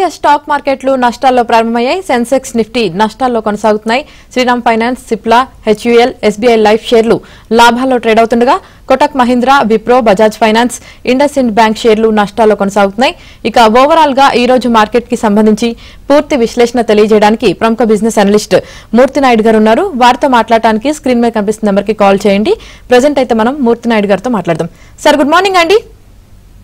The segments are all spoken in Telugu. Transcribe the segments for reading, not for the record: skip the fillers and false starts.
దేశీయ స్టాక్ మార్కెట్లు నష్టాల్లో ప్రారంభమయ్యాయి. సెన్సెక్స్ నిఫ్టీ నష్టాల్లో కొనసాగుతున్నాయి. Shriram Finance, Cipla, HUL, SBI Life షేర్లు లాభాల్లో ట్రేడ్ అవుతుండగా Kotak Mahindra, Wipro, Bajaj Finance, IndusInd Bank షేర్లు నష్టాల్లో కొనసాగుతున్నాయి. ఇక ఓవరాల్ గా ఈ రోజు మార్కెట్ కి సంబంధించి పూర్తి విశ్లేషణ తెలియజేయడానికి ప్రముఖ బిజినెస్ అనలిస్ట్ మూర్తి నాయుడు గారు ఉన్నారు. వారితో మాట్లాడడానికి స్క్రీన్ మీద కనిపిస్తున్న నెంబర్ కి కాల్ చేయండి. ప్రెజెంట్ అయితే మనం మూర్తి నాయుడు గారితో మాట్లాడదాం. సార్, గుడ్ మార్నింగ్ అండి.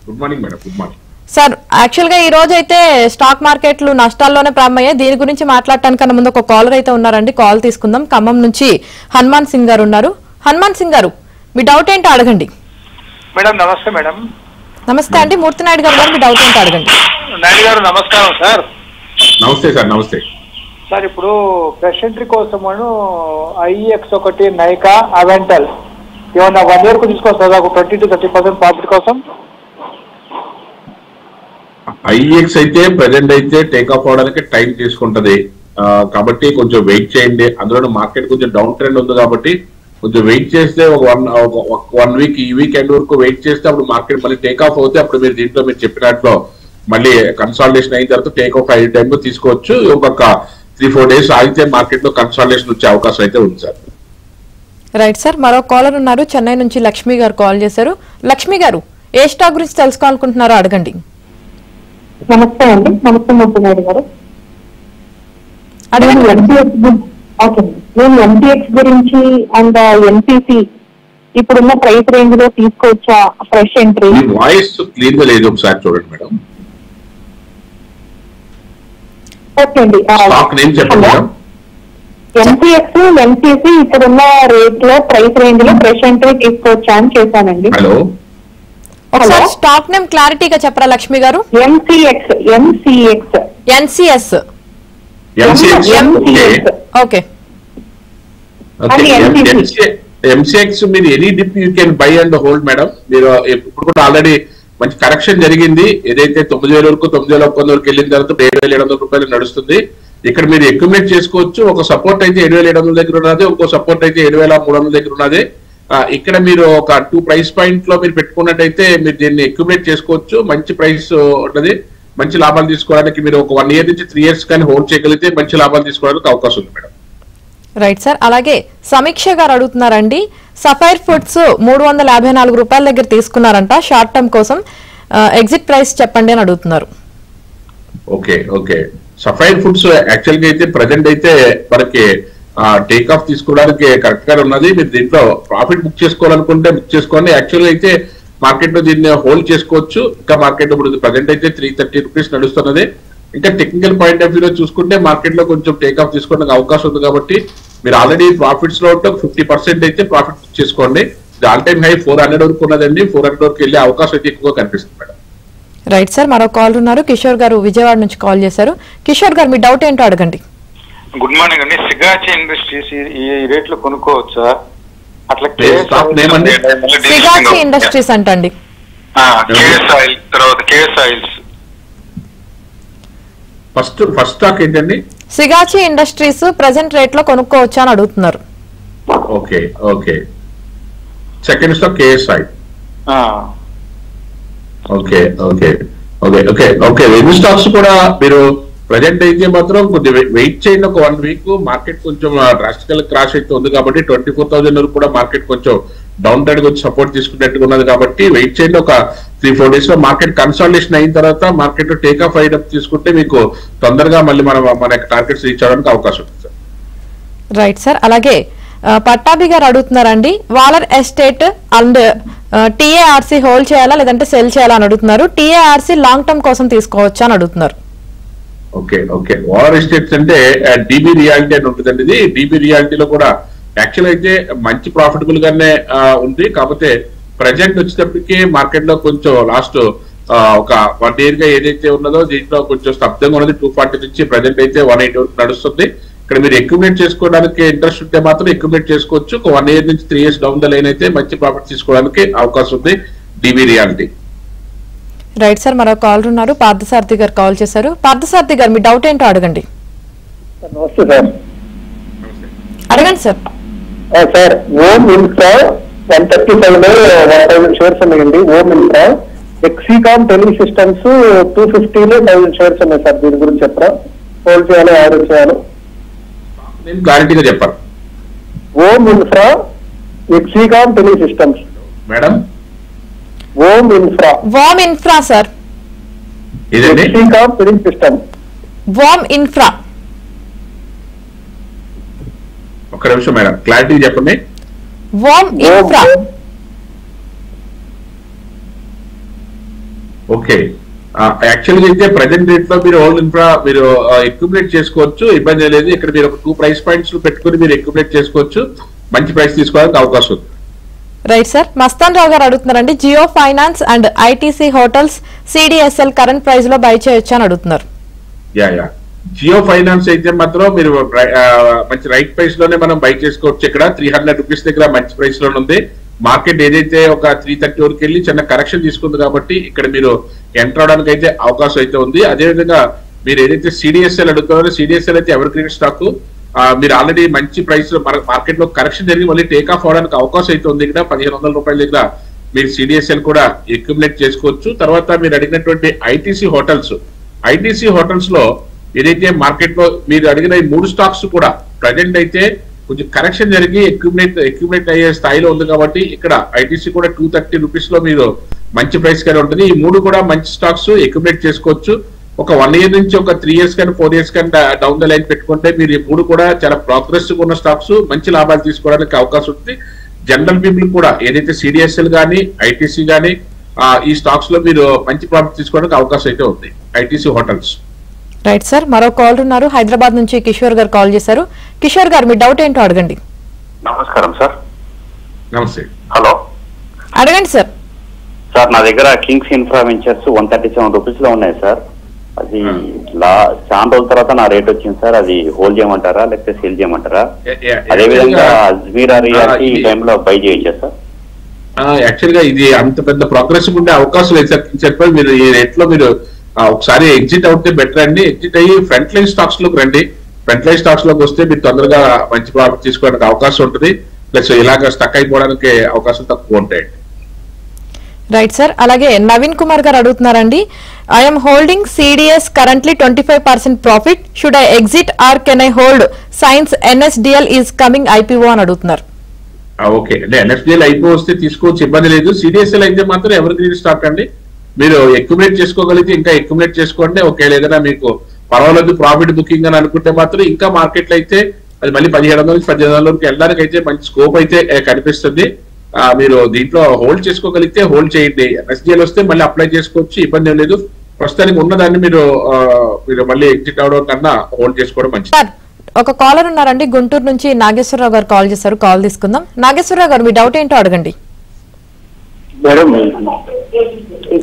Good morning madam. Good morning sir. Actual గా ఈ రోజు అయితే స్టాక్ మార్కెట్లు నష్టాల్లోనే ప్రారంభమయ్యాయి. దీని గురించి మాట్లాడటానికన్నా ముందు ఒక కాలర్ అయితే ఉన్నారండి. కాల్ తీసుకుందాం. ఖమ్మం నుంచి హనుమాన్ సింగ్ గారు ఉన్నారు. హనుమాన్ సింగ్ గారు, మీ డౌట్ ఏంటో అడగండి. మేడం నమస్తే. మేడం నమస్తే అండి. మూర్తి నాయుడు గారు మీ డౌట్ ఏంటో అడగండి. నాయుడు గారు నమస్కారం సార్. నమస్తే సార్. నమస్తే సార్, ఇప్పుడు ఫ్రెష్ ఎంట్రీ కోసం ఐఎక్స్ ఒకటి, నైకా, అవెంటల్ ఏమన్నా 1 year కు తీసుకోవచ్చు నాకు 20 to 30% ప్రాఫిట్ కోసం? ఐఎక్స్ అయితే ప్రెసెంట్ అయితే టేక్ ఆఫ్ అవడానికి టైం తీసుకుంటది కాబట్టి కొంచెం వెయిట్ చేయండి. అందులో మార్కెట్ కొంచెం డౌన్ ట్రెండ్ ఉంది కాబట్టి కొంచెం వెయిట్ చేస్తే ఒక వన్ వీక్, ఈ వీక్ ఎండ్ వరకు వెయిట్ చేస్తే అప్పుడు మార్కెట్ మళ్ళీ టేక్ ఆఫ్ అవుతే అప్పుడు మీరు దీంట్లో మీరు చెప్పినట్లు మళ్ళీ కన్సాలిడేషన్ అయిన తర్వాత టేక్ ఆఫ్ అయ్యే టైంలో తీసుకోవచ్చు. ఒక 3-4 days ఆగితే మార్కెట్ లో కన్సాలిడేషన్ వచ్చే అవకాశం అయితే ఉంది సార్. Right sir. మరో కాలర్ ఉన్నారు. చెన్నై నుంచి లక్ష్మి గారు కాల్ చేశారు. లక్ష్మి గారు, ఏ స్టాక్ గురించి తెలుసుకోవాలనుకుంటున్నారో అడగండి. నమస్తే అండి. నమస్తే మూర్తి నాయుడు గారు. నేను ఎంపీఎక్స్ గురించి అండ్ ఎన్పీసీ ఇప్పుడున్న ప్రైస్ రేంజ్ లో తీసుకోవచ్చా ఫ్రెష్ ఎంట్రీ? వాయిస్ క్లియర్ గా లేదు, ఒకసారి చూడండి మేడం. ఓకే అండి. స్టాక్ నేమ్ చెప్పండి మేడం. ఎంపీఎక్స్, ఎన్పీసీ ఇప్పుడున్న రేట్ లో ప్రైస్ రేంజ్ లో ఫ్రెష్ ఎంట్రీ తీసుకోవచ్చా అని చేశానండి. హలో, ఒకసారి స్టాక్ నేమ్ క్లారిటీగా చెప్పరా లక్ష్మి గారు? ఎంసీఎక్స్. ఎన్సిఎస్. ఓకే. ఎంసీఎక్స్ మీరు any dip you can by and hold madam. మీరు ఇప్పుడు కూడా ఆల్రెడీ మంచి కరెక్షన్ జరిగింది. ఏదైతే 9,000 వరకు, 9,100 వరకు వెళ్ళిన తర్వాత 7,700 రూపాయలు నడుస్తుంది. ఇక్కడ మీరు అక్యుములేట్ చేసుకోవచ్చు. ఒక సపోర్ట్ అయితే 7,700 దగ్గర ఉన్నది, ఇంకో సపోర్ట్ అయితే 7,300 దగ్గర ఉన్నది. ఇక్కడ మీరు ఒక 2 price పాయింట్ లో మీరు పెట్టుకున్నట్టయితే మీరు దీన్ని అక్యుములేట్ చేసుకోవచ్చు. మంచి ప్రైస్ ఉన్నది. మంచి లాభాలు తీసుకోవడానికి మీరు ఒక 1 year నుంచి 3 years కానీ హోల్డ్ చేయగలిగితే మంచి లాభాలు తీసుకోవడానికి అవకాశం ఉంది మేడం. Right sir. అలాగే సమీక్ష గారు అడుగుతున్నారండి. సఫైర్ ఫుడ్స్ 354 రూపాయల దగ్గర తీసుకున్నారంట షార్ట్ టర్మ్ కోసం. ఎగ్జిట్ ప్రైస్ చెప్పండి అని అడుగుతున్నారు. ఓకే. సఫైర్ ఫుడ్స్ యాక్చువల్ గా అయితే ప్రజెంట్ అయితే మనకి టేక్ ఆఫ్ తీసుకోవడానికి కరెక్ట్ గా ఉన్నది. మీరు దీంట్లో ప్రాఫిట్ బుక్ చేసుకోవాలనుకుంటే బుక్ చేసుకోండి. యాక్చువల్గా అయితే మార్కెట్ లో దీన్ని హోల్డ్ చేసుకోవచ్చు. ఇంకా మార్కెట్ ఇప్పుడు ప్రజెంట్ అయితే 330 రూపీస్ నడుస్తున్నది. ఇంకా టెక్నికల్ పాయింట్ ఆఫ్ వ్యూలో చూసుకుంటే మార్కెట్ లో కొంచెం టేక్ ఆఫ్ తీసుకోవడానికి అవకాశం ఉంది కాబట్టి మీరు ఆల్రెడీ ప్రాఫిట్స్ లో 50% అయితే ప్రాఫిట్ బుక్ చేసుకోండి. ఆల్ టైమ్ హై 400 వరకు ఉన్నదండి. 400 వరకు వెళ్ళే అవకాశం అయితే ఎక్కువగా కనిపిస్తుంది మేడం. Right sir. మరో కాల్ ఉన్నారు. కిషోర్ గారు విజయవాడ నుంచి కాల్ చేశారు. కిషోర్ గారు, మీ డౌట్ ఏంటో అడగండి. గుడ్ మార్నింగ్ అండి. సిగాచి ఇండస్ట్రీస్ ఈ రేట్లు కొనుక్కోవచ్చా? అట్లా సిగాచి ఇండస్ట్రీస్ అంటండి. కేఎస్ ఆయిల్స్ ఫస్ట్ స్టాక్ ఏంటండి? సిగాచి ఇండస్ట్రీస్ ప్రెసెంట్ రేట్ లో కొనుక్కోవచ్చా అని అడుగుతున్నారు. Okay. Second stock KS oil. Okay. రెండు స్టాక్స్ కూడా మీరు ప్రజెంట్ అయితే మాత్రం కొద్దిగా వెయిట్ చేయండి. ఒక 1 week మార్కెట్ కొంచెం డ్రాస్టికల్ క్రాష్ అయితే ఉంది కాబట్టి 24,000 వరకు కూడా మార్కెట్ కొంచెం డౌన్ ట్రెండ్ వచ్చి సపోర్ట్ తీసుకున్నట్టుగా ఉన్నది కాబట్టి వెయిట్ చేయండి. ఒక 3-4 days లో మార్కెట్ కన్సాలిడేషన్ అయిన తర్వాత మార్కెట్ టేక్ ఆఫ్ అయ్యేటప్పుడు తీసుకుంటే మీకు తొందరగా మళ్ళీ మన టార్గెట్స్ రీచ్ అవడానికి అవకాశం ఉంది సార్. Right sir. అలాగే పట్టాభి గారు అడుగుతున్నారండి. వాలర్ ఎస్టేట్ అండ్ టీఏఆర్సీ హోల్డ్ చేయాలా లేదంటే సెల్ చేయాలా అని అడుగుతున్నారు. టీఏఆర్సీ లాంగ్ టర్మ్ కోసం తీసుకోవచ్చా అని అడుగుతున్నారు. ఓకే. వాలర్ ఎస్టేట్స్ అంటే డీబీ రియాలిటీ అని ఉంటుందండి. ఇది డీబీ రియాలిటీలో కూడా యాక్చువల్ అయితే మంచి ప్రాఫిటబుల్ గానే ఉంది. కాకపోతే ప్రజెంట్ వచ్చేటప్పటికి మార్కెట్ లో కొంచెం లాస్ట్ ఒక 1 year గా ఏదైతే ఉన్నదో దీంట్లో కొంచెం స్తబ్దంగా ఉన్నది. 240 నుంచి ప్రజెంట్ అయితే 180 వరకు నడుస్తుంది. ఇక్కడ మీరు అక్యుములేట్ చేసుకోవడానికి ఇంట్రెస్ట్ ఉంటే మాత్రం అక్యుములేట్ చేసుకోవచ్చు. ఒక 1 year నుంచి 3 years డౌన్ ద లైన్ అయితే మంచి ప్రాఫిట్ తీసుకోవడానికి అవకాశం ఉంది డీబీ రియాలిటీ. Right sir. మరో కాల్ ఉన్నారు. పార్థసారథి గారు కాల్ చేశారు. పార్థసారథి గారు, మీ డౌట్ ఏంటో అడగండి. నమస్తే సార్. అడగండి సార్. సార్, ఓం ఇన్ఫ్రా 135 లో 1000 షేర్స్ ఉన్నాయండి. ఓం ఇన్ఫ్రా ఎక్సీకామ్ టెలి సిస్టమ్స్ 250లో 1000 షేర్స్ ఉన్నాయి సార్. దీని గురించి చెప్పరా? హోల్డ్ చేయాలి, యావరేజ్ చేయాలి? నేను క్లారిటీగా చెప్పాను. ఓం ఇన్ఫ్రా, ఎక్సీకామ్ టెలి సిస్టమ్స్. మేడం ఓం ఇన్ఫ్రా. వామ్ ఇన్ఫ్రా సార్. ఇదండి ఎక్సీకామ్ టెలి సిస్టమ్. వామ్ ఇన్ఫ్రా. ఒక్క నిమిషం మేడం, క్లారిటీ చెప్పండి. వామ్ ఇన్ఫ్రా. ఓకే, యాక్చువల్గా అయితే ప్రజెంట్ రేట్ లో మీరు ఓల్డ్ ఇన్ఫ్రా మీరు ఎక్యుములేట్ చేసుకోవచ్చు, ఇబ్బంది లేదు. ఇక్కడ మీరు ఒక 2 ప్రైస్ పాయింట్స్ పెట్టుకుని మీరు ఎక్యుములేట్ చేసుకోవచ్చు, మంచి ప్రైస్ తీసుకోవడానికి అవకాశం ఉంది. Right sir. మస్తాన్ రావు గారు అడుగుతున్నారండి, Jio finance and ITC hotels CDSL current price లో బై చేయొచ్చు అని అడుగుతున్నారు. యా జియో ఫైనాన్స్ అయితే మాత్రం మీరు మంచి రైట్ ప్రైస్ లోనే మనం బై చేసుకోవచ్చు. ఇక్కడ 300 రూపీస్ దగ్గర మంచి ప్రైస్ లోనే ఉంది. మార్కెట్ ఏదైతే ఒక 330 వరకు వెళ్ళి చిన్న కరెక్షన్ తీసుకుంది కాబట్టి ఇక్కడ మీరు ఎంటర్ అవడానికి అయితే అవకాశం అయితే ఉంది. అదేవిధంగా మీరు ఏదైతే సిడిఎస్ఎల్ అడుగుతున్నారో సిడిఎస్ఎల్ అయితే ఎవర్ గ్రీన్ స్టాక్, మీరు ఆల్రెడీ మంచి ప్రైస్ లో మార్కెట్ లో కరెక్షన్ జరిగి మళ్ళీ టేక్ ఆఫ్ అవడానికి అవకాశం అయితే ఉంది. ఇక్కడ 1500 రూపాయల దగ్గర మీరు సిడిఎస్ఎల్ కూడా ఎక్యుములేట్ చేసుకోవచ్చు. తర్వాత మీరు అడిగినటువంటి ఐటీసీ హోటల్స్ లో ఏదైతే మార్కెట్ లో మీరు అడిగిన ఈ 3 స్టాక్స్ కూడా ప్రజెంట్ అయితే కొంచెం కరెక్షన్ జరిగి ఎక్యుములేట్ అయ్యే స్థాయిలో ఉంది కాబట్టి ఇక్కడ ఐటీసీ కూడా 230 రూపీస్ లో మీరు మంచి ప్రైస్ కానీ ఉంటుంది. ఈ 3 కూడా మంచి స్టాక్స్ ఎక్యుములేట్ చేసుకోవచ్చు. ఒక 1 ఇయర్ నుంచి ఒక 3 ఇయర్స్ కానీ 4 ఇయర్స్ కానీ డౌన్ ద లైన్ పెట్టుకుంటే మీరు ఈ 3 కూడా చాలా ప్రోగ్రెసివ్ ఉన్న స్టాక్స్, మంచి లాభాలు తీసుకోవడానికి అవకాశం ఉంది. జనరల్ పీపుల్ కూడా ఏదైతే సిడిఎస్ఎల్ కానీ ఐటీసీ కానీ ఈ స్టాక్స్ లో మీరు మంచి ప్రాఫిట్ తీసుకోవడానికి అవకాశం అయితే ఉంది ఐటీసీ హోటల్స్. Right sir. మరో కాల్ ఉన్నారు, హైదరాబాద్ నుంచి కిషోర్ గారు కాల్ చేశారు. కిషోర్ గారు మీ డౌట్ ఏంటో అడగండి. నమస్కారం సార్. నమస్తే. హలో, అడగండి సార్. సార్ నా దగ్గర కింగ్స్ ఇన్ఫ్రా వెంచర్స్ 137 రూపీస్ లో ఉన్నాయి సార్. అది చాలా రోజుల తర్వాత నా రేట్ వచ్చింది సార్. అది హోల్డ్ చేయమంటారా లేకపోతే సేల్ చేయమంటారా? అదేవిధంగా అజ్మీరా రియాలిటీ ఈ టైంలో బై చేయొచ్చా సార్? యాక్చువల్ గా ఇది అంత పెద్ద ప్రోగ్రెసివ్ ఉండే అవకాశం లేదు సార్. చెప్పండి, మీరు ఈ రేట్ లో మీరు ఒకసారి ఎగ్జిట్ అవుతే బెటర్ అండి. ఎగ్జిట్ అయ్యి ఫ్రంట్ లైన్ స్టాక్స్ లోకి రండి. ఫ్రంట్ లైన్ స్టాక్స్ లోకి వస్తే మీరు తొందరగా మంచి ప్రాఫిట్ తీసుకోవడానికి అవకాశం ఉంటుంది. ప్లస్ ఇలాగ స్టక్ అయిపోవడానికి అవకాశం తక్కువ ఉంటాయండి. Right sir. అలాగే నవీన్ కుమార్ గారు అడుగుతున్నారండి, I'm holding CDS currently 25% profit, should I exit or can I hold science NSDL is coming IPO అని అడుగుతున్నారు. ఓకే, అంటే ఎన్ఎస్డిఎల్ ఐపీఓ వస్తే తీసుకోవచ్చు, ఇబ్బంది లేదు. సిడిఎస్ఎల్ అయితే మాత్రం ఎవర్ గ్రీన్ స్టాక్ అండి. మీరు ఎక్యుములేట్ చేసుకోగలిగితే ఇంకా ఎక్యుములేట్ చేసుకోండి. ఓకే, ఏదైనా మీకు పర్వాలేదు ప్రాఫిట్ బుకింగ్ అని అనుకుంటే మాత్రం ఇంకా మార్కెట్ లో అయితే అది మళ్ళీ 1700 నుంచి 1800 వరకు వెళ్ళడానికి అయితే మంచి స్కోప్ అయితే కనిపిస్తుంది. మీరు దీంట్లో హోల్డ్ చేసుకోగలిగితే హోల్డ్ చేయండి. ఎన్ఎస్డిఎల్ వస్తే మళ్ళీ అప్లై చేసుకోవచ్చు, ఇబ్బంది ఏం లేదు. ప్రస్తుతానికి ఉన్నదాన్ని మీరు మళ్ళీ ఎగ్జిట్ అవడం కన్నా హోల్డ్ చేసుకోవడం మంచిది. ఒక కాలర్ ఉన్నారండి, గుంటూరు నుంచి నాగేశ్వరరావు గారు కాల్ చేశారు. కాల్ తీసుకుందాం. నాగేశ్వరరావు గారు మీ డౌట్ ఏంటో అడగండి. Madam,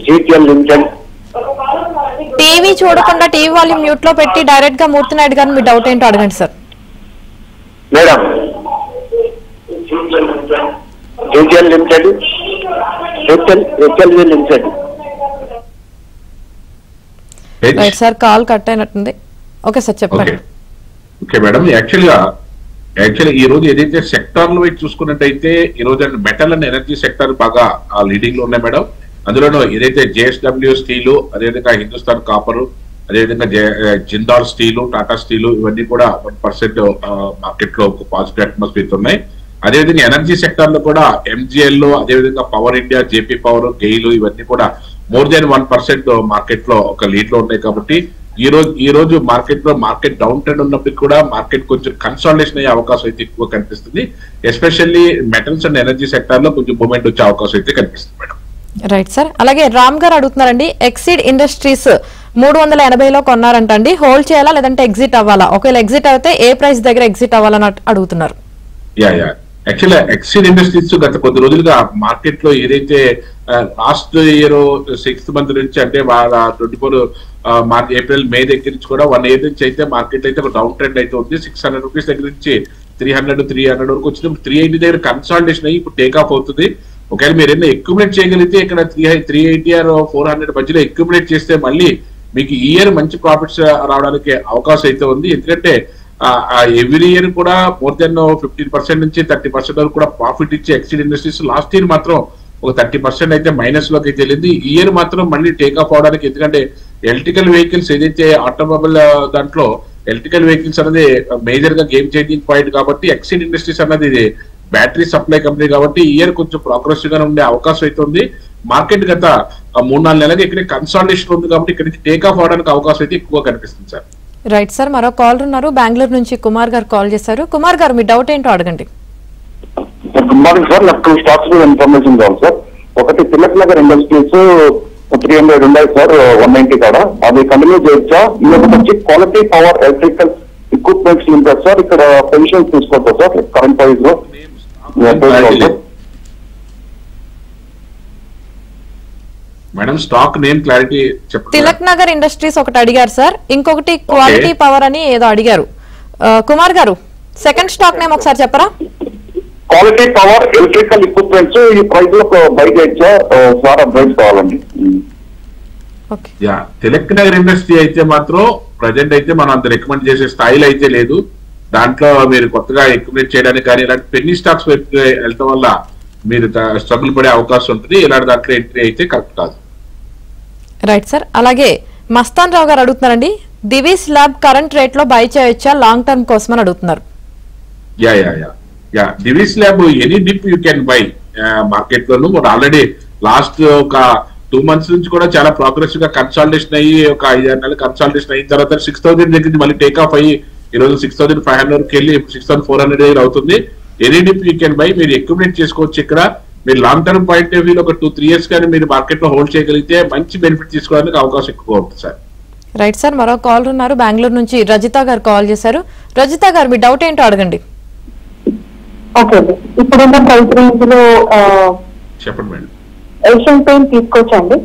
GTL limited. టీవీ చూడకుండా టీవీ వాల్యూమ్ మ్యూట్ లో పెట్టి డైరెక్ట్ గా మూర్తి నాయుడు గారు మీ డౌట్ ఏంటో అడగండి sir. Madam, GTL limited, HLV limited. Right sir, call cut అయినట్టుంది. ఓకే సార్, చెప్పండి. ఓకే మేడం, యాక్చువల్లీ ఈ రోజు ఏదైతే సెక్టార్ లో చూసుకున్నట్టయితే ఈ రోజు మెటల్ అండ్ ఎనర్జీ సెక్టర్ బాగా లీడింగ్ లో ఉన్నాయి మేడం. అందులోనూ ఏదైతే జేఎస్డబ్ల్యూ స్టీలు, అదేవిధంగా హిందుస్థాన్ కాపరు, అదేవిధంగా జిందాల్ స్టీలు, టాటా స్టీలు ఇవన్నీ కూడా 1% మార్కెట్ లో పాజిటివ్ అట్మాస్ఫియర్ ఉన్నాయి. అదేవిధంగా ఎనర్జీ సెక్టర్ లో కూడా ఎంజిఎల్, అదేవిధంగా power India, JP power, GAIL ఇవన్నీ కూడా మోర్ దాన్ 1% మార్కెట్ లో ఒక లీడ్ లో ఉన్నాయి. కాబట్టి ఈ రోజు మార్కెట్ డౌన్ ట్రెండ్ ఉన్నప్పటికీ కూడా మార్కెట్ కొంచెం కన్సాలిడేషన్ అయ్యే అవకాశం అయితే ఎక్కువ కనిపిస్తుంది. Especially metals and energy sector లో కొంచెం మూవ్మెంట్ వచ్చే అవకాశం అయితే కనిపిస్తుంది మేడం. Right sir. అలాగే రామ్ గారు అడుగుతున్నారండి, ఎక్సిడ్ ఇండస్ట్రీస్ 380లో కొన్నారంటండి, హోల్డ్ చేయాలా లేదంటే ఎగ్జిట్ అవ్వాలా? ఒకవేళ ఎగ్జిట్ అయితే ఏ ప్రైస్ దగ్గర ఎగ్జిట్ అవ్వాలని అడుగుతున్నారు. యాక్చువల్గా ఎక్సిడ్ ఇండస్ట్రీస్ గత కొద్ది రోజులుగా మార్కెట్ లో ఏదైతే లాస్ట్ ఇయర్ 6th మంత్ నుంచి అంటే 24 ఏప్రిల్ మే దగ్గర నుంచి కూడా 1 ఇయర్ నుంచి అయితే మార్కెట్ అయితే ఒక డౌన్ ట్రెండ్ అయితే ఉంది. 600 రూపీస్ దగ్గర నుంచి 300 వరకు వచ్చినప్పుడు 380 దగ్గర కన్సాలిడేషన్ అయ్యి ఇప్పుడు టేక్ ఆఫ్ అవుతుంది. ఒకవేళ మీరు ఏదైనా ఎక్యుములేట్ చేయగలిగితే ఇక్కడ 380 ఆర్ 400 మధ్యలో ఎక్యుములేట్ చేస్తే మళ్ళీ మీకు ఈ ఇయర్ మంచి ప్రాఫిట్స్ రావడానికి అవకాశం అయితే ఉంది. ఎందుకంటే ఎవ్రీ ఇయర్ కూడా మోర్ దెన్ 15% నుంచి 30% వరకు కూడా ప్రాఫిట్ ఇచ్చే ఎక్సిడ్ ఇండస్ట్రీస్ లాస్ట్ ఇయర్ మాత్రం ఒక 30% అయితే మైనస్ లోకి అయితే వెళ్ళింది. ఈ ఇయర్ మాత్రం మళ్ళీ టేక్ ఆఫ్ అవడానికి, ఎందుకంటే ఎలక్ట్రికల్ వెహికల్స్ ఏదైతే ఆటోమొబైల్ దాంట్లో ఎలక్ట్రికల్ వెహికల్స్ అనేది మేజర్ గా గేమ్ చేంజింగ్ పాయింట్ కాబట్టి, ఎక్సిడ్ ఇండస్ట్రీస్ అన్నది ఇది బ్యాటరీ సప్లై కంపెనీ కాబట్టి ఈ ఇయర్ కొంచెం ప్రోగ్రెసివ్ గా ఉండే అవకాశం అయితే ఉంది. మార్కెట్ గత 3-4 నెలలుగా ఇక్కడ కన్సాలిడేషన్ ఉంది కాబట్టి ఇక్కడ నుంచి టేక్ ఆఫ్ అవడానికి అవకాశం అయితే ఎక్కువ కనిపిస్తుంది సార్. రైట్ సార్, మరో కాల్ ఉన్నారు బెంగళూరు నుంచి కుమార్ గారు కాల్ చేశారు. కుమార్ గారు మీ డౌట్ ఏంటో అడగండి. గుడ్ మార్నింగ్ సార్, నాకు 2 స్టాక్స్ ఇన్ఫర్మేషన్ కావాలి సార్. ఒకటి తిలక్ నగర్ ఇండస్ట్రీస్ 300 ఉన్నాయి సార్, 190 కాడ, అది కంటిన్యూ చేయొచ్చా? ఇంకొకటి వచ్చి quality power electrical equipments limited sir, ఇక్కడ పొజిషన్స్ తీసుకోవచ్చా సార్ కరెంట్ ప్రైస్ లో? మేడం స్టాక్ నేమ్ క్లారిటీ చెప్పండి. తిలక్ నగర్ ఇండస్ట్రీస్ ఒకటి అడిగారు సార్, ఇంకొకటి క్వాలిటీ పవర్ అని ఏదో అడిగారు. కుమార్ గారు సెకండ్ స్టాక్ నేమ్ ఒకసారి చెప్పరా? క్వాలిటీ పవర్ ఎలక్ట్రికల్ ఎక్విప్మెంట్స్ ఈ ప్రైస్ లో బై చేయొచ్చా సార్? అడ్వైస్ కావాలండి. తిలక్ నగర్ ఇండస్ట్రీ అయితే మాత్రం ప్రజెంట్ అయితే మనం అంత రికమెండ్ చేసే స్థాయిలో అయితే లేదు. దాంట్లో మీరు కొత్తగా ఎక్విప్మెంట్ చేయడానికి కానీ ఇలాంటి పెన్నీ స్టాక్స్ వెళ్ళటం వల్ల మీరు స్ట్రగుల్ పడే అవకాశం ఉంటుంది. ఇలాంటి దాంట్లో ఎంట్రీ అయితే కరెక్ట్ కాదు. రైట్ సార్, అలాగే మస్తాన్ రావు గారు అడుగుతున్నారండి, దివీస్ ల్యాబ్ కరెంట్ రేట్ లో బై చేయొచ్చా లాంగ్ టర్మ్ కోసం అని అడుగుతున్నారు. Divi's lab any dip you can buy market లోను. ఆల్రెడీ లాస్ట్ ఒక 2 months నుంచి కూడా చాలా ప్రోగ్రెసివ్ గా కన్సాలిడేషన్ అయ్యి ఒక 5-6 నెలలు కన్సాలిడేషన్ అయిన తర్వాత 6,000 దగ్గర మళ్ళీ టేక్ ఆఫ్ అయ్యి ఈ రోజు 6,500 కి వెళ్ళి 6,400 దగ్గర అవుతుంది. Any dip you can by, మీరు ఎక్విప్మెంట్ చేసుకోవచ్చు. ఇక్కడ మీరు లాంగ్ టర్మ్ పాయింట్ ఆఫ్ వ్యూలో ఒక 2-3 years కానీ మీరు మార్కెట్ లో హోల్డ్ చేయగలిగితే మంచి బెనిఫిట్ తీసుకోవడానికి అవకాశం ఎక్కువ ఉంటుంది సార్. రైట్ సార్, మరో కాల్ ఉన్నారు బెంగళూరు నుంచి రజిత గారు కాల్ చేశారు. రజిత గారు మీ డౌట్ ఏంటో అడగండి. ఓకే, ఇప్పుడున్న ప్రైస్ రేంజ్ లో చెప్పండి మేడం. ఏషియన్ పెయింట్ తీసుకోవచ్చండి?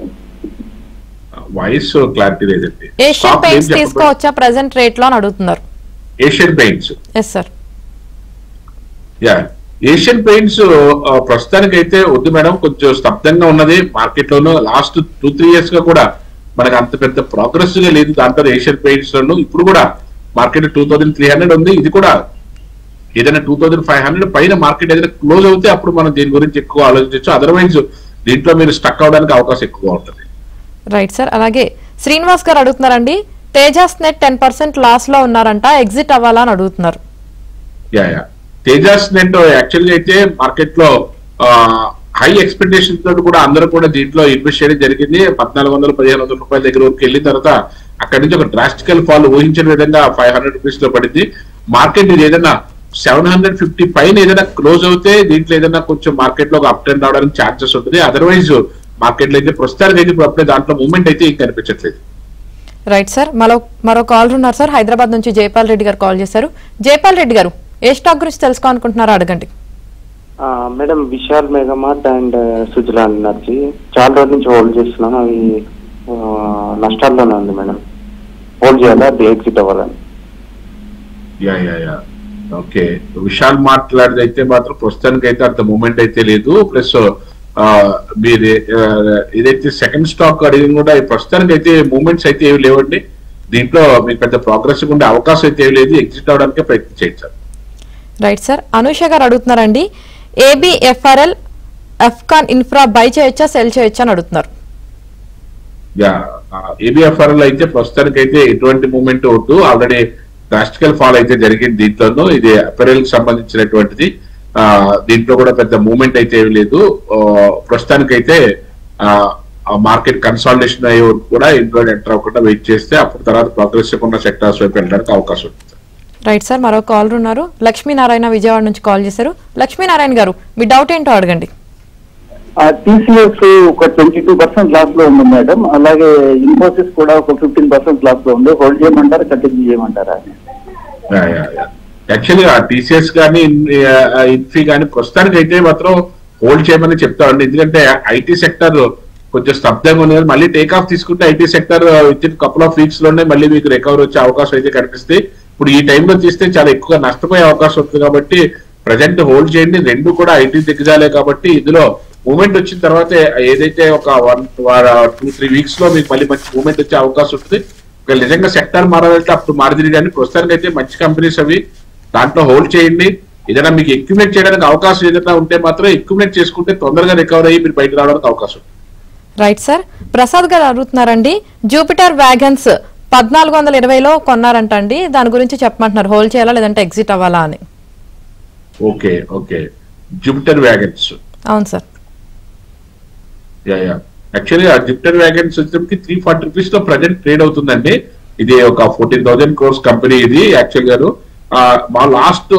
వాయిస్ క్లారిటీ లేదండి. ఏషియన్ పెయింట్స్ తీసుకోవచ్చా ప్రెసెంట్ రేట్ లో అని అడుగుతున్నారు. Asian paints? Yes sir. Asian paints ప్రస్తుతానికి అయితే వద్దు మేడం, కొంచెం స్తబ్దంగా ఉన్నది మార్కెట్ లోను. లాస్ట్ 2-3 years గా కూడా మనకు అంత పెద్ద ప్రోగ్రెస్ గా లేదు దాంట్లో ఏషియన్ పెయింట్స్ లోను. ఇప్పుడు కూడా మార్కెట్ 2,300 ఉంది. ఇది కూడా ఏదైనా 2,500 పైన మార్కెట్ ఏదైనా క్లోజ్ అవుతే అప్పుడు మనం దీని గురించి ఎక్కువ ఆలోచించవచ్చు. అదర్వైజ్ దీంట్లో మీరు స్టక్ అవడానికి అవకాశం ఎక్కువ ఉంటుంది. రైట్ సార్, అలాగే శ్రీనివాస్ గారు అడుగుతున్నారండి, తేజాస్ నెట్ 10% లాస్ లో ఉన్నారంట, ఎగ్జిట్ అవ్వాలా అని అడుగుతున్నారు. తేజాస్ నెట్ యాక్చువల్గా అయితే మార్కెట్ లో హై ఎక్స్పెక్టేషన్ తోటి కూడా అందరూ కూడా దీంట్లో ఇన్వెస్ట్ చేయడం జరిగింది. 1,400-1,500 రూపాయల దగ్గర వరకు వెళ్ళిన తర్వాత అక్కడి నుంచి ఒక డ్రాస్టికల్ ఫాల్ ఊహించిన విధంగా 500 రూపీస్ లో పడింది. మార్కెట్ ఇది ఏదైనా 750 పైన ఏదైనా క్లోజ్ అవుతే దీంట్లో ఏదైనా కొంచెం మార్కెట్ లో ఒక అప్ ట్రెండ్ అవడానికి ఛాన్సెస్ ఉంటుంది. అదర్వైజ్ మార్కెట్ లో అయితే ప్రస్తుతానికి అయితే ఇప్పుడు అప్పుడే దాంట్లో మూవ్మెంట్ అయితే ఇంకా కనిపించట్లేదు. రైట్ సార్, మరో కాల్ ఉన్నారు సార్, హైదరాబాద్ నుంచి జైపాల్ రెడ్డి గారు కాల్ చేశారు. జైపాల్ రెడ్డి గారు ఏ స్టాక్ గురించి తెలుసుకోవాలనుకుంటున్నారో అడగండి. Madam Vishal Megamart and Suzlon energy చాలా రోజుల నుంచి హోల్డ్ చేస్తున్నాను, అవి నష్టాల్లోనే ఉంది మేడం. హోల్డ్ చేయాలా, ఎగ్జిట్ అవ్వాలని? ఓకే, విశాల్ మాట్లాడేది అయితే మాత్రం ప్రస్తుతానికి అయితే అంత మూమెంట్ అయితే లేదు. ప్లస్ మీరు ఏదైతే సెకండ్ స్టాక్ అడిగిన కూడా ప్రస్తుతానికి అయితే మూమెంట్స్ అయితే ఏమి లేవండి. దీంట్లో మీకు పెద్ద ప్రోగ్రెస్ ఉండే అవకాశం అయితే ఏమి లేదు. ఎగ్జిట్ అవడానికి ప్రయత్నం చేయండి సార్. రైట్ సార్, అనూష గారు అడుగుతున్నారండి, ఏబిఎఫ్ఆర్ఎల్ ఎఫ్కాన్ ఇన్ఫ్రా బై చేయొచ్చా సెల్ చేయొచ్చా అని అడుగుతున్నారు. ఏబిఎఫ్ఆర్ఎల్ అయితే ప్రస్తుతానికి అయితే ఎటువంటి మూమెంట్ వద్దు. ఆల్రెడీ డ్రాస్టికల్ ఫాల్ అయితే జరిగింది దీంట్లోనూ. ఇది అపెరల్ కి సంబంధించినటువంటిది. దీంట్లో కూడా పెద్ద మూమెంట్ అయితే ఏమి లేదు. ప్రస్తుతానికి అయితే మార్కెట్ కన్సాలిడేషన్ అయ్యే కూడా ఇంట్లో ఎంటర్ అవ్వకుండా వెయిట్ చేస్తే అప్పుడు తర్వాత ప్రోగ్రెసివ్ ఉన్న సెక్టార్స్ వైపు వెళ్ళడానికి అవకాశం ఉంటుంది. రైట్ సార్, మరో కాల్ ఉన్నారు లక్ష్మీనారాయణ విజయవాడ నుంచి కాల్ చేశారు. లక్ష్మీనారాయణ గారు మీ డౌట్ ఏంటో అడగండి. టీసీఎస్ ఒక 22% లాస్ లో ఉంది మేడం, అలాగే ఇన్ఫోసిస్ కూడా ఒక 15% లాస్ లో ఉంది. హోల్డ్ చేయమంటారా, కంటిన్యూ చేయమంటారా? యాక్చువల్లీ టీసీఎస్ కానీ ఇన్ఫీ కానీ ప్రస్తుతానికి అయితే మాత్రం హోల్డ్ చేయమని చెప్తామండి. ఎందుకంటే ఐటీ సెక్టర్ కొంచెం స్తబ్దంగా ఉంది. మళ్ళీ టేక్ ఆఫ్ తీసుకుంటే IT sector with in couple of weeks లోనే మళ్ళీ మీకు రికవర్ వచ్చే అవకాశం అయితే కనిపిస్తాయి. ఇప్పుడు ఈ టైంలో తీస్తే చాలా ఎక్కువగా నష్టపోయే అవకాశం ఉంటుంది కాబట్టి ప్రజెంట్ హోల్డ్ చేయండి. రెండు కూడా ఐటీ దిగ్గజాలే కాబట్టి ఇందులో మూమెంట్ వచ్చిన తర్వాత ఏదైతే ఒక 1-2-3 వీక్స్ లో మీకు మళ్ళీ మంచి మూమెంట్ వచ్చే అవకాశం ఉంటుంది. ఒక నిజంగా సెక్టర్ మారాలంటే అప్పుడు మారుతుంది. కానీ ప్రస్తుతానికి అయితే మంచి కంపెనీస్ అవి, దాంట్లో హోల్డ్ చేయండి. ఏదైనా మీకు ఎక్యుమిలేట్ చేయడానికి అవకాశం ఏదైనా ఉంటే మాత్రం ఎక్యుమిలేట్ చేసుకుంటే తొందరగా రికవర్ అయ్యి మీరు బయట రావడానికి అవకాశం ఉంది. Right sir. ప్రసాద్ గారు అడుగుతున్నారండి, జూపిటర్ వ్యాగన్స్ 1420లో కొన్నారంట అండి, దాని గురించి చెప్పమంటున్నారు. హోల్డ్ చేయాలా లేదంటే ఎగ్జిట్ అవ్వాలా అని. Okay okay Jupiter wagons. అవును సార్. యాక్చువల్లీ ఆ జూపిటర్ వ్యాగన్స్ వచ్చేసరికి 340 రూపీస్ లో ప్రజెంట్ ట్రేడ్ అవుతుందండి. ఇది ఒక 14,000 crores కంపెనీ ఇది. యాక్చువల్ గారు మా లాస్ట్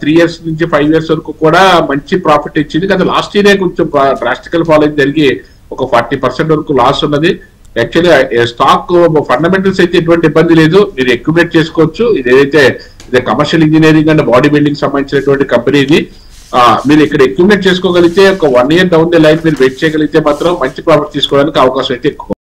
3 years నుంచి 5 years వరకు కూడా మంచి ప్రాఫిట్ ఇచ్చింది. కానీ లాస్ట్ ఇయరే కొంచెం డ్రాస్టికల్ ఫాల్ అయితే జరిగి ఒక 40% వరకు లాస్ ఉన్నది. యాక్చువల్లీ స్టాక్ ఫండమెంటల్స్ అయితే ఎటువంటి ఇబ్బంది లేదు, మీరు అక్యుములేట్ చేసుకోవచ్చు. ఇదేదైతే ఇదే commercial engineering and body building సంబంధించినటువంటి కంపెనీ ఇది. మీరు ఇక్కడ అక్యుములేట్ చేసుకోగలిగితే ఒక 1 year డౌన్ ది లైన్ మీరు వెయిట్ చేయగలిగితే మాత్రం మంచి ప్రాఫిట్ తీసుకోవడానికి అవకాశం అయితే ఎక్కువ.